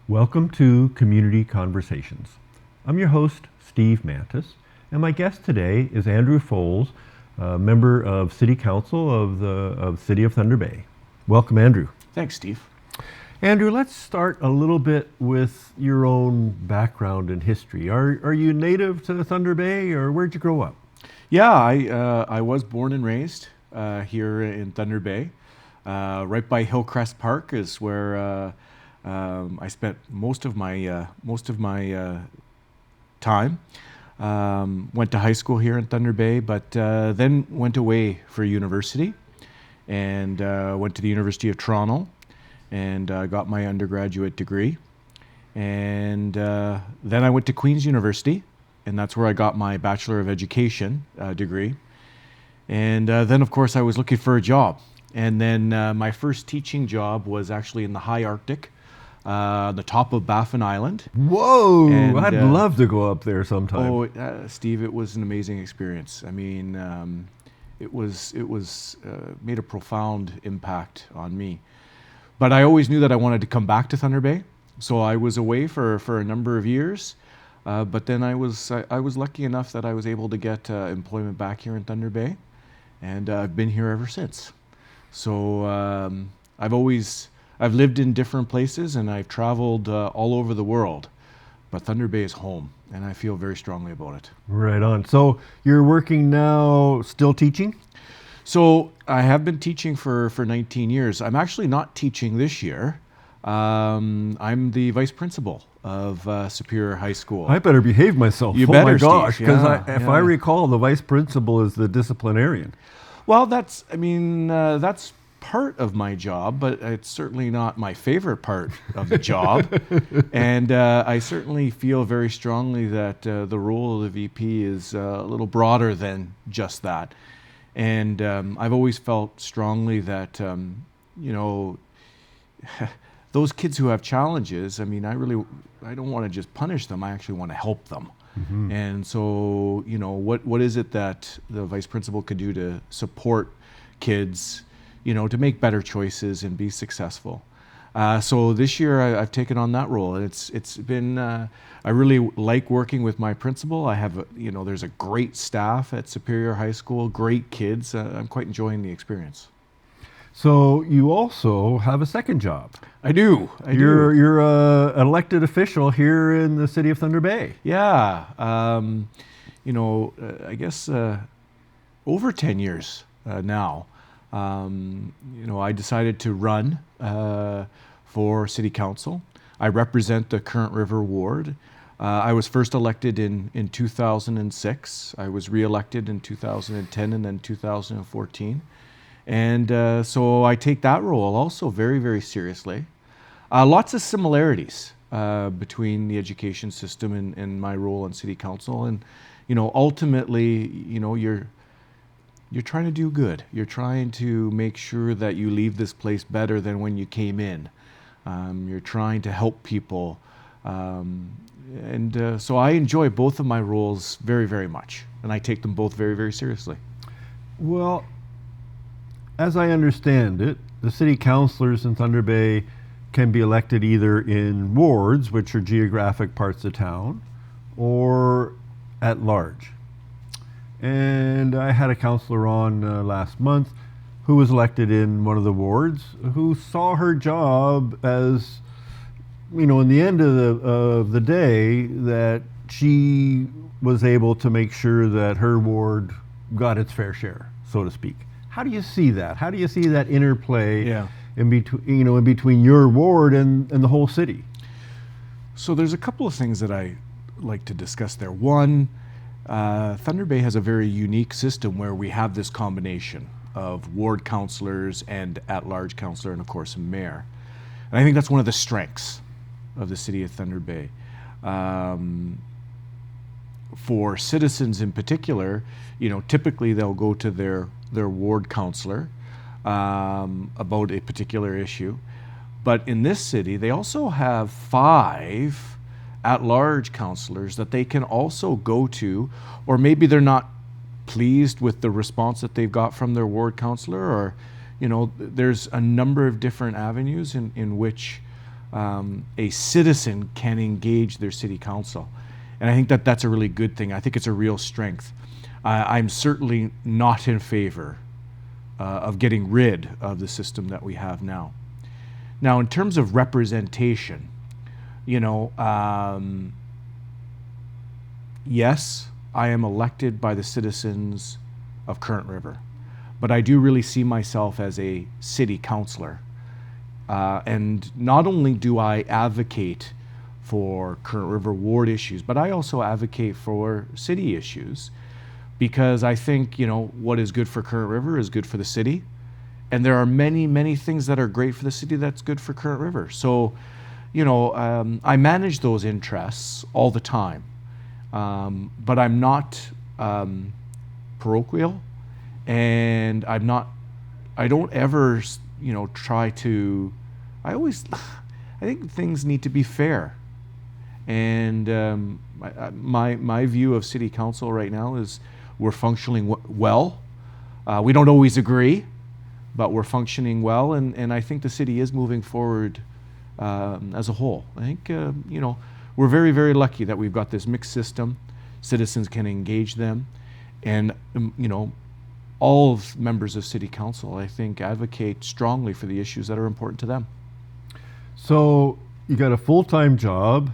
Welcome to Community Conversations. I'm your host, Steve Mantis, and my guest today is Andrew Foulds, a member of City Council of the City of Thunder Bay. Welcome, Andrew. Thanks, Steve. Andrew, let's start a little bit with your own background and history. Are you native to Thunder Bay, or where'd you grow up? Yeah, I was born and raised here in Thunder Bay. Right by Hillcrest Park is where I spent most of my time. Went to high school here in Thunder Bay, but then went away for university and went to the University of Toronto and got my undergraduate degree. And then I went to Queen's University, and that's where I got my Bachelor of Education degree. And then, of course, I was looking for a job. And then my first teaching job was actually in the high Arctic, the top of Baffin Island. Whoa, And, I'd love to go up there sometime. Oh, Steve, it was an amazing experience. I mean, it was made a profound impact on me. But I always knew that I wanted to come back to Thunder Bay, so I was away for a number of years. But then I was lucky enough that I was able to get employment back here in Thunder Bay, and I've been here ever since. So I've lived in different places and I've traveled all over the world, but Thunder Bay is home, and I feel very strongly about it. Right on. So you're working now, still teaching? So I have been teaching for 19 years. I'm actually not teaching this year. I'm the vice principal of Superior High School. I better behave myself. You oh better, my gosh, Steve. because Yeah, if I recall, the vice principal is the disciplinarian. Well, that's part of my job, but it's certainly not my favorite part of the job. And I certainly feel very strongly that the role of the VP is a little broader than just that. And I've always felt strongly that, those kids who have challenges, I mean, I don't want to just punish them. I actually want to help them. Mm-hmm. And so, what is it that the vice principal could do to support kids, to make better choices and be successful? So this year I've taken on that role, and it's been, I really like working with my principal. I have, there's a great staff at Superior High School, great kids. I'm quite enjoying the experience. So you also have a second job. I do. You're an elected official here in the city of Thunder Bay. Yeah. I guess over 10 years now. I decided to run for city council. I represent the Current River ward. I was first elected in 2006. I was re-elected in 2010 and then 2014. And so I take that role also very, very seriously. Lots of similarities between the education system and my role on city council. And, ultimately, you're trying to do good. You're trying to make sure that you leave this place better than when you came in. You're trying to help people. So I enjoy both of my roles very, very much. And I take them both very, very seriously. Well, as I understand it, the city councilors in Thunder Bay can be elected either in wards, which are geographic parts of town, or at large. And I had a councillor on last month who was elected in one of the wards, who saw her job as, in the end of the day, that she was able to make sure that her ward got its fair share, so to speak. How do you see that? How do you see that interplay in between your ward and the whole city? So there's a couple of things that I like to discuss there. One, Thunder Bay has a very unique system where we have this combination of ward councillors and at-large councillor and, of course, a mayor. And I think that's one of the strengths of the city of Thunder Bay. For citizens in particular, typically they'll go to their ward councillor about a particular issue. But in this city, they also have 5 at-large councillors that they can also go to, or maybe they're not pleased with the response that they've got from their ward councillor, or there's a number of different avenues in which a citizen can engage their city council. And I think that that's a really good thing. I think it's a real strength. I'm certainly not in favor of getting rid of the system that we have now. Now, in terms of representation, you know, yes, I am elected by the citizens of Current River, but I do really see myself as a city councillor. And not only do I advocate for Current River ward issues, but I also advocate for city issues, because I think, you know, what is good for Current River is good for the city. And there are many, many things that are great for the city that's good for Current River. So, you know, I manage those interests all the time. But I'm not parochial, and I don't ever, you know, try to, I think things need to be fair. And my view of city council right now is we're functioning well. We don't always agree, but we're functioning well, and I think the city is moving forward as a whole. I think, you know, we're very, very lucky that we've got this mixed system. Citizens can engage them, and you know, all of members of city council, I think, advocate strongly for the issues that are important to them. So you got a full-time job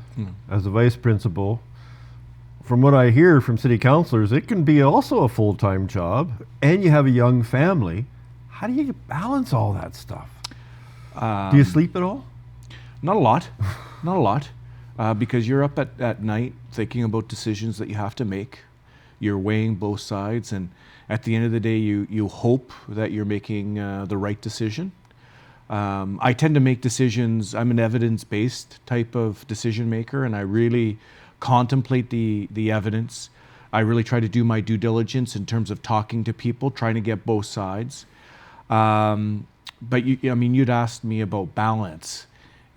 as a vice principal. From what I hear from city councilors, it can be also a full-time job, and you have a young family. How do you balance all that stuff? Do you sleep at all? Not a lot, not a lot, because you're up at night thinking about decisions that you have to make. You're weighing both sides, and at the end of the day, you hope that you're making the right decision. I tend to make decisions, I'm an evidence-based type of decision maker, and I really contemplate the evidence. I really try to do my due diligence in terms of talking to people, trying to get both sides. But I mean, you'd asked me about balance,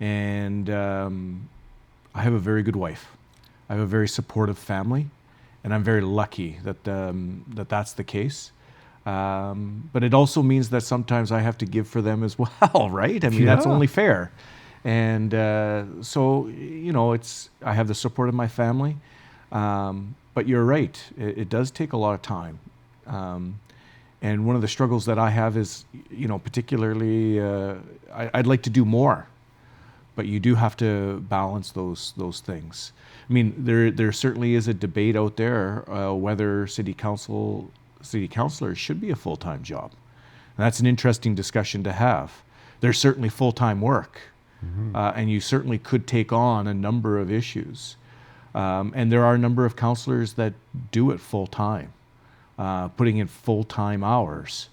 and I have a very good wife. I have a very supportive family, and I'm very lucky that that's the case. But it also means that sometimes I have to give for them as well, right? I mean, that's only fair. And so, you know, I have the support of my family. But you're right, it does take a lot of time. And one of the struggles that I have is, you know, particularly, I'd like to do more, but you do have to balance those things. I mean, there certainly is a debate out there whether city councillors should be a full-time job. And that's an interesting discussion to have. There's certainly full-time work, and you certainly could take on a number of issues. And there are a number of councillors that do it full-time, putting in full-time hours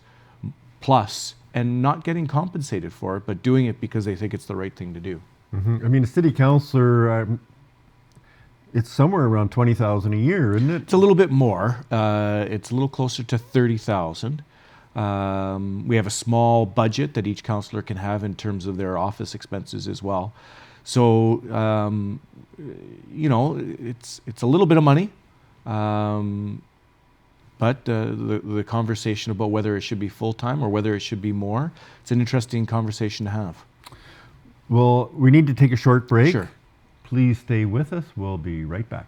plus, and not getting compensated for it, but doing it because they think it's the right thing to do. I mean, a city councillor, it's somewhere around $20,000 a year, isn't it? It's a little bit more. It's a little closer to $30,000. We have a small budget that each councillor can have in terms of their office expenses as well. So, you know, it's a little bit of money, but the conversation about whether it should be full-time or whether it should be more, it's an interesting conversation to have. Well, we need to take a short break. Sure. Please stay with us. We'll be right back.